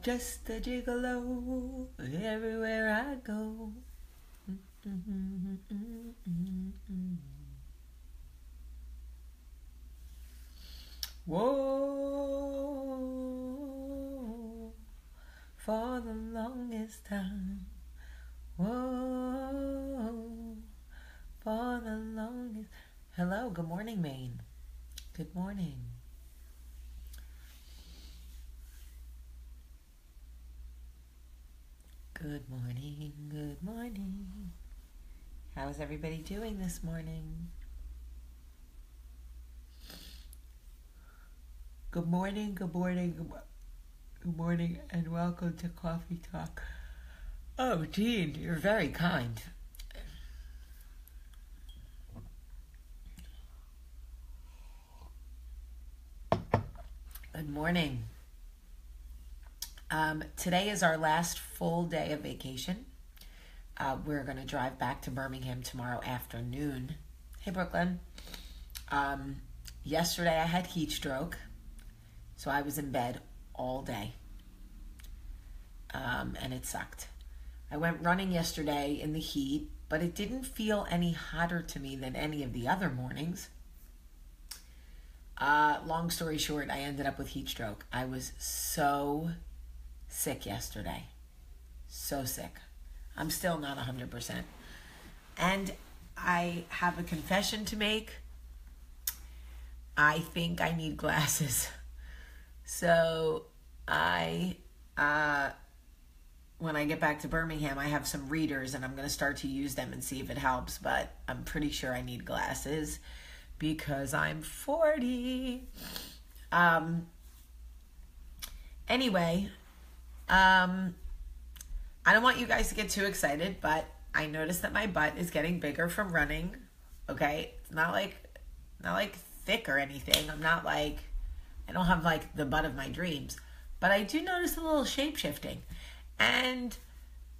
Just a gigolo everywhere I go. Whoa, for the longest time. Whoa, for the longest. Hello, good morning, Maine. Good morning. Good morning, good morning. How is everybody doing this morning? Good morning, good morning, good morning, and welcome to Coffee Talk. Oh, Jean, you're very kind. Good morning. Today is our last full day of vacation. We're going to drive back to Birmingham tomorrow afternoon. Hey, Brooklyn. Yesterday I had heat stroke, so I was in bed all day, and it sucked. I went running yesterday in the heat, but it didn't feel any hotter to me than any of the other mornings. Long story short, I ended up with heat stroke. I was so sick yesterday. So sick. I'm still not 100%. And I have a confession to make. I think I need glasses. So when I get back to Birmingham, I have some readers and I'm going to start to use them and see if it helps. But I'm pretty sure I need glasses because I'm 40. Anyway, I don't want you guys to get too excited, but I noticed that my butt is getting bigger from running. Okay, it's not like thick or anything. I don't have like the butt of my dreams, but I do notice a little shape shifting. And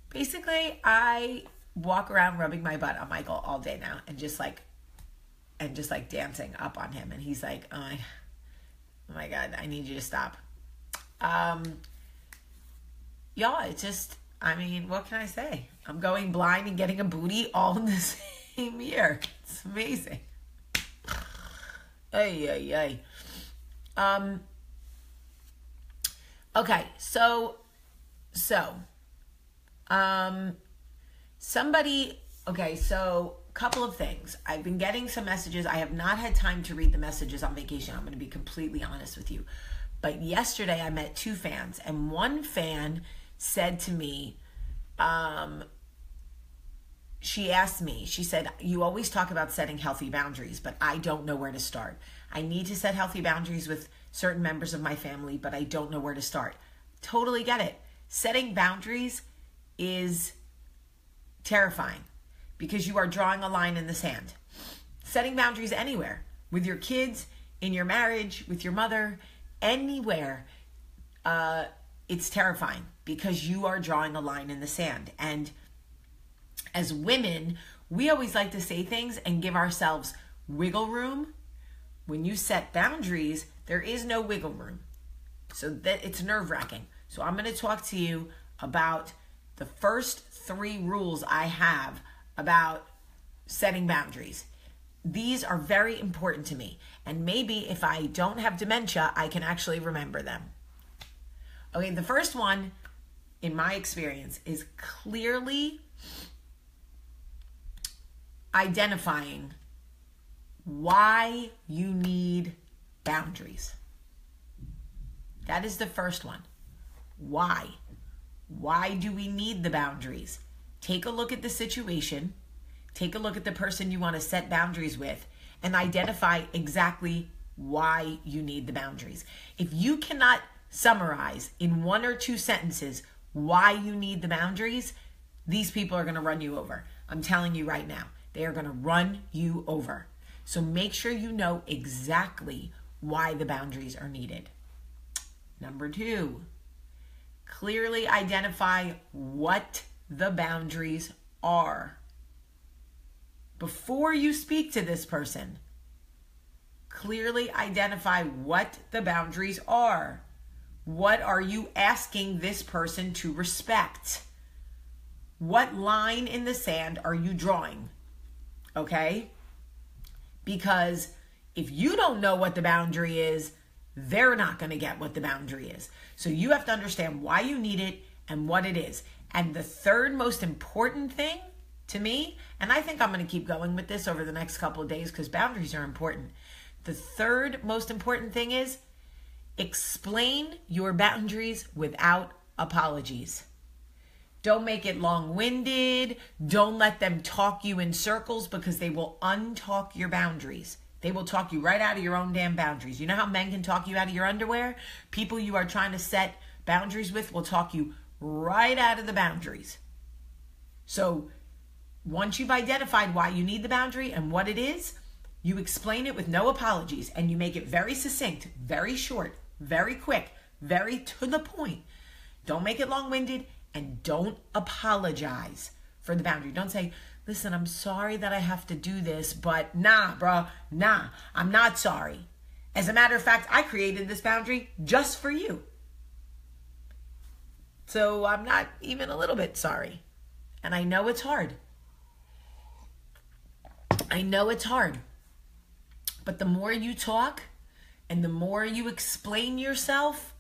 basically, I walk around rubbing my butt on Michael all day now, and just like dancing up on him, and he's like, oh my God, I need you to stop. Y'all, it's just, what can I say? I'm going blind and getting a booty all in the same year. It's amazing. Ay. Okay, so, couple of things. I've been getting some messages. I have not had time to read the messages on vacation. I'm going to be completely honest with you. But yesterday I met two fans, and one fan said to me, she asked me, she said, you always talk about setting healthy boundaries, but I don't know where to start. I need to set healthy boundaries with certain members of my family, but I don't know where to start. Totally get it. Setting boundaries is terrifying because you are drawing a line in the sand. Setting boundaries anywhere, with your kids, in your marriage, with your mother, anywhere, it's terrifying because you are drawing a line in the sand. And as women, we always like to say things and give ourselves wiggle room. When you set boundaries, there is no wiggle room. So that it's nerve-wracking. So I'm going to talk to you about the first 3 rules I have about setting boundaries. These are very important to me. And maybe if I don't have dementia, I can actually remember them. Okay, the first one, in my experience, is clearly identifying why you need boundaries. That is the first one. Why? Why do we need the boundaries? Take a look at the situation. Take a look at the person you want to set boundaries with and identify exactly why you need the boundaries. If you cannot summarize in 1 or 2 sentences why you need the boundaries, these people are going to run you over. I'm telling you right now, they are going to run you over. So make sure you know exactly why the boundaries are needed. Number 2, clearly identify what the boundaries are. Before you speak to this person, clearly identify what the boundaries are. What are you asking this person to respect? What line in the sand are you drawing? Okay? Because if you don't know what the boundary is, they're not going to get what the boundary is. So you have to understand why you need it and what it is. And the third most important thing to me, and I think I'm going to keep going with this over the next couple of days because boundaries are important. The third most important thing is explain your boundaries without apologies. Don't make it long-winded. Don't let them talk you in circles because they will untalk your boundaries. They will talk you right out of your own damn boundaries. You know how men can talk you out of your underwear? People you are trying to set boundaries with will talk you right out of the boundaries. So once you've identified why you need the boundary and what it is, you explain it with no apologies and you make it very succinct, very short, very quick, very to the point. Don't make it long-winded and don't apologize for the boundary. Don't say, listen, I'm sorry that I have to do this, but nah, bro, nah, I'm not sorry. As a matter of fact, I created this boundary just for you. So I'm not even a little bit sorry. And I know it's hard. I know it's hard. But the more you talk and the more you explain yourself,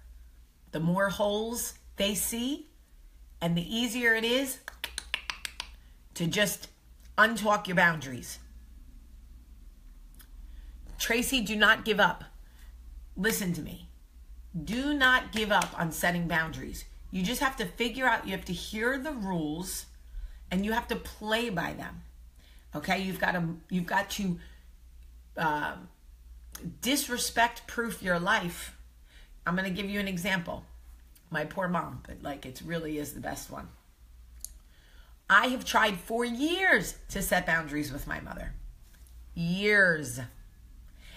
the more holes they see and the easier it is to just untalk your boundaries. Tracy, do not give up. Listen to me. Do not give up on setting boundaries. You just have to figure out, you have to hear the rules and you have to play by them. Okay? You've got to disrespect proof your life. I'm going to give you an example. My poor mom, but like it really is the best one. I have tried for years to set boundaries with my mother. Years.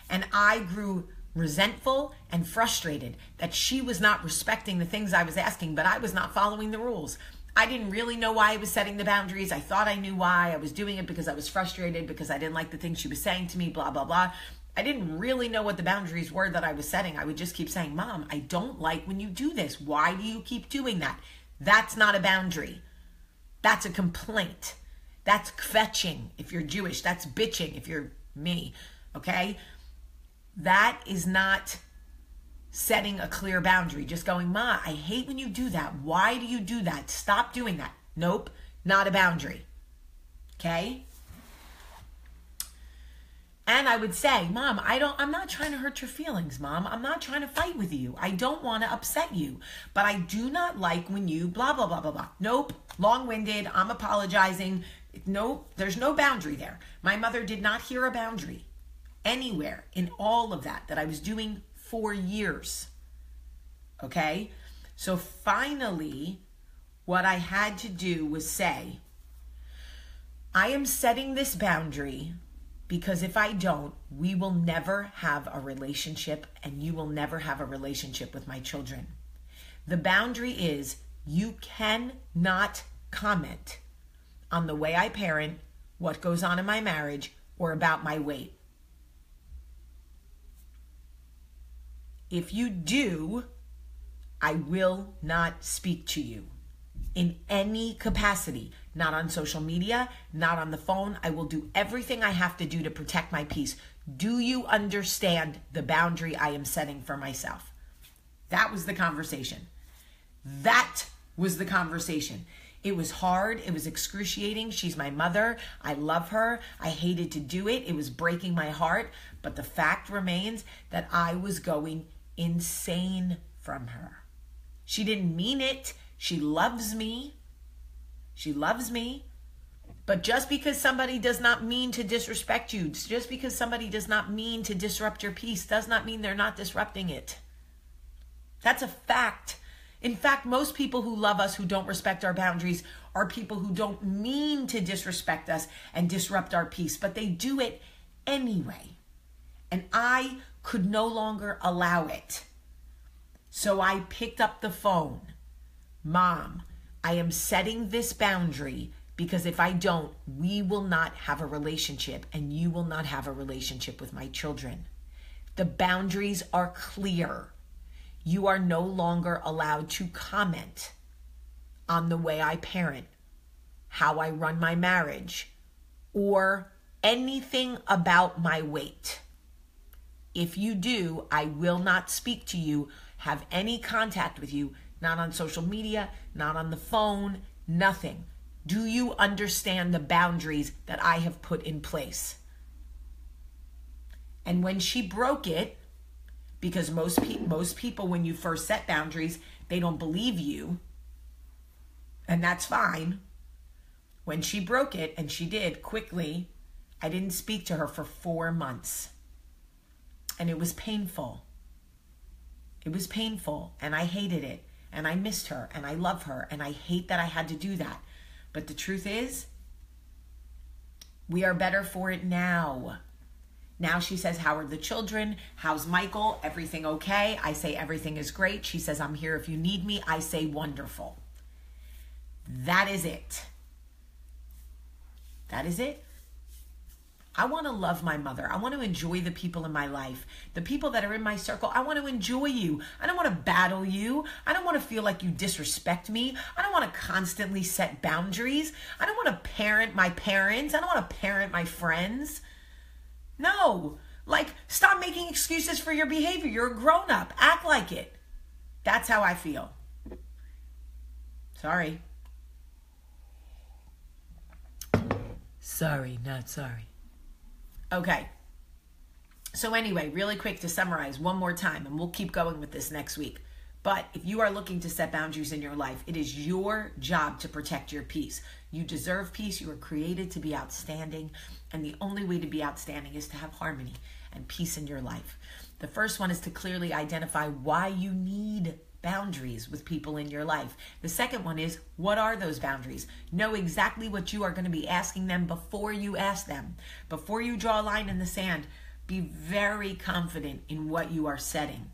And I grew resentful and frustrated that she was not respecting the things I was asking, but I was not following the rules. I didn't really know why I was setting the boundaries. I thought I knew why. I was doing it because I was frustrated, because I didn't like the things she was saying to me, blah, blah, blah. I didn't really know what the boundaries were that I was setting. I would just keep saying, Mom, I don't like when you do this. Why do you keep doing that? That's not a boundary. That's a complaint. That's kvetching if you're Jewish. That's bitching if you're me, okay? That is not setting a clear boundary. Just going, Ma, I hate when you do that. Why do you do that? Stop doing that. Nope, not a boundary, okay? And I would say, Mom, I'm not trying to hurt your feelings, Mom. I'm not trying to fight with you. I don't want to upset you. But I do not like when you blah, blah, blah, blah, blah. Nope, long-winded, I'm apologizing. Nope, there's no boundary there. My mother did not hear a boundary anywhere in all of that I was doing for years. Okay? So finally, what I had to do was say, I am setting this boundary because if I don't, we will never have a relationship and you will never have a relationship with my children. The boundary is you cannot comment on the way I parent, what goes on in my marriage, or about my weight. If you do, I will not speak to you in any capacity. Not on social media, not on the phone. I will do everything I have to do to protect my peace. Do you understand the boundary I am setting for myself? That was the conversation. That was the conversation. It was hard. It was excruciating. She's my mother. I love her. I hated to do it. It was breaking my heart. But the fact remains that I was going insane from her. She didn't mean it. She loves me. She loves me. But just because somebody does not mean to disrespect you, just because somebody does not mean to disrupt your peace, does not mean they're not disrupting it. That's a fact. In fact, most people who love us, who don't respect our boundaries, are people who don't mean to disrespect us and disrupt our peace, but they do it anyway. And I could no longer allow it. So I picked up the phone. Mom, I am setting this boundary because if I don't, we will not have a relationship and you will not have a relationship with my children. The boundaries are clear. You are no longer allowed to comment on the way I parent, how I run my marriage, or anything about my weight. If you do, I will not speak to you, have any contact with you, not on social media, not on the phone, nothing. Do you understand the boundaries that I have put in place? And when she broke it, because most people, when you first set boundaries, they don't believe you, and that's fine. When she broke it, and she did quickly, I didn't speak to her for 4 months. And it was painful. It was painful, and I hated it, and I missed her, and I love her, and I hate that I had to do that. But the truth is, we are better for it now. Now she says, how are the children? How's Michael? Everything okay? I say everything is great. She says, I'm here if you need me. I say wonderful. That is it. That is it. I want to love my mother. I want to enjoy the people in my life. The people that are in my circle, I want to enjoy you. I don't want to battle you. I don't want to feel like you disrespect me. I don't want to constantly set boundaries. I don't want to parent my parents. I don't want to parent my friends. No. Like, stop making excuses for your behavior. You're a grown-up. Act like it. That's how I feel. Sorry. Sorry, not sorry. Okay. So anyway, really quick to summarize one more time, and we'll keep going with this next week. But if you are looking to set boundaries in your life, it is your job to protect your peace. You deserve peace. You were created to be outstanding. And the only way to be outstanding is to have harmony and peace in your life. The first one is to clearly identify why you need boundaries with people in your life. The second one is, what are those boundaries? Know exactly what you are going to be asking them before you ask them. Before you draw a line in the sand, be very confident in what you are setting.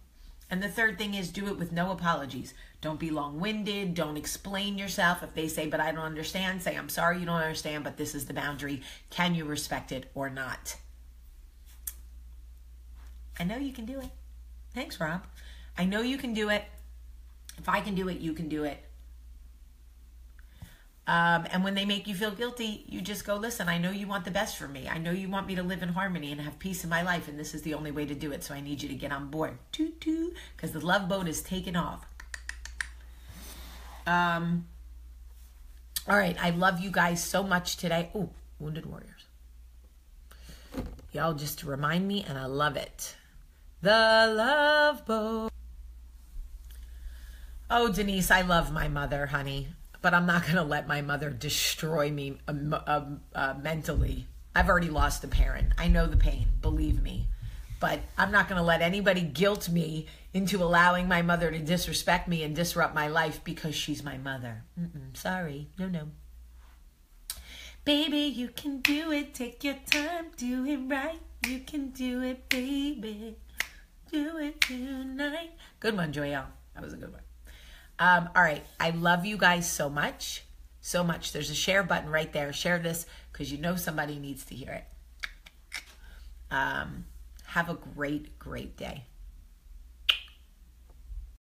And the third thing is, do it with no apologies. Don't be long-winded. Don't explain yourself. If they say, but I don't understand, say, I'm sorry you don't understand, but this is the boundary. Can you respect it or not? I know you can do it. Thanks, Rob. I know you can do it. If I can do it, you can do it. And when they make you feel guilty, you just go, listen, I know you want the best for me. I know you want me to live in harmony and have peace in my life, and this is the only way to do it, so I need you to get on board. Toot toot, because the love boat is taking off. All right, I love you guys so much today. Oh, Wounded Warriors. Y'all just remind me, and I love it. The Love Boat. Oh, Denise, I love my mother, honey. But I'm not going to let my mother destroy me mentally. I've already lost a parent. I know the pain, believe me. But I'm not going to let anybody guilt me into allowing my mother to disrespect me and disrupt my life because she's my mother. Sorry. No. Baby, you can do it. Take your time. Do it right. You can do it, baby. Do it tonight. Good one, Joyelle. That was a good one. All right. I love you guys so much. So much. There's a share button right there. Share this because you know somebody needs to hear it. Have a great, great day.